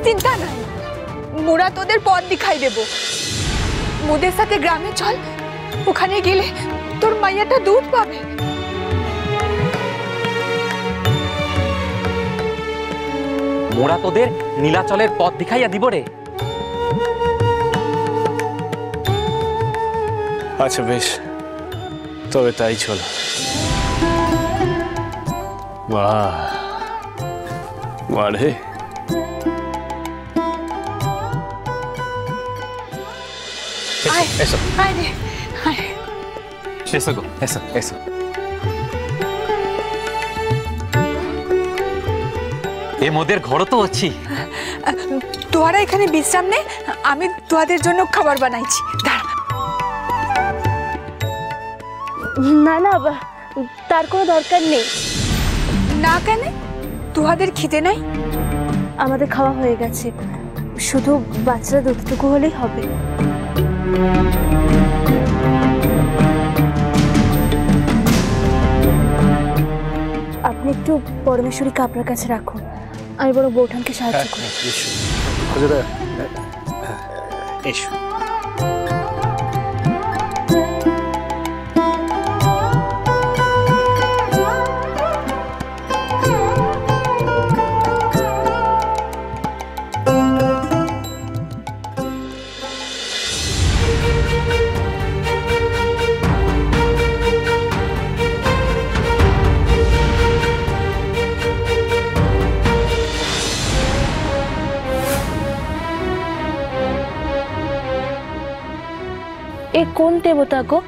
চিন্তা নাই, মোরা তোদের পথ দেখাই দেব। মোদের সাথে গ্রামে চল, ওখানে গেলে তোর মাইয়াটা দুধ পাবে। মোরা তোদের নীলাচলের পথ দেখাইয়া দিব রে। আচ্ছা বেশ, তবে তাই চলো। বাহ মারে, এসো আয় রে, আয়। এসো গো, এসো এসো। এ মোদের ঘর তো আছি। তোরা এখানে বিশ্রাম নে, আমি তোদের জন্য খাবার বানাইছি। দাঁড়া। না না, তার কোনো দরকার নেই। না কেন? তোদের খিদে নাই? আমাদের খাওয়া হয়ে গেছে, শুধু বাচ্চারা দুধটুকু হলেই হবে। আপনি একটু পরমেশ্বরীকে আপনার কাছে রাখুন, আমি বরং বৌঠানকে সাহায্য করি। এসো। এ কোন দেবতা গো?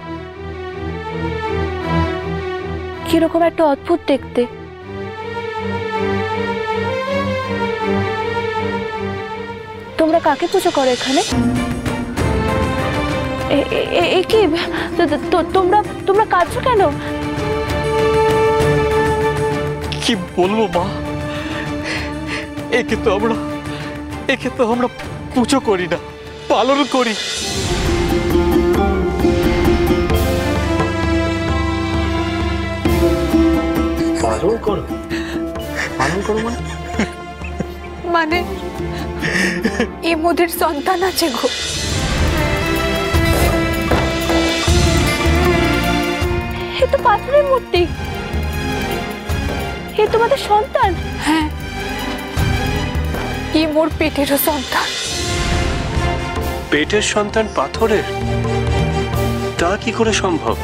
কিরকম একটা অদ্ভুত দেখতে। তোমরা কাকে পুজো করো এখানে? কি তোমরা কাঁদছো কেন? কি বলবো মা, একে তো আমরা পুজো করি না, পালন করি। পালন করো? পালন করো মানে এ মোদের সন্তান আছে গো। এ তো পাথরের মূর্তি, এ তোমাদের সন্তান? হ্যাঁ, এ মোর পেটেরও সন্তান। পেটের সন্তান পাথরের? তা কি করে সম্ভব?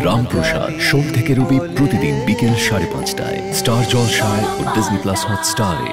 রামপ্রসাদ সোম থেকে রবি প্রতিদিন বিকেল 5:30টায় স্টার জলসায় ও ডিজনি প্লাস হটস্টারে।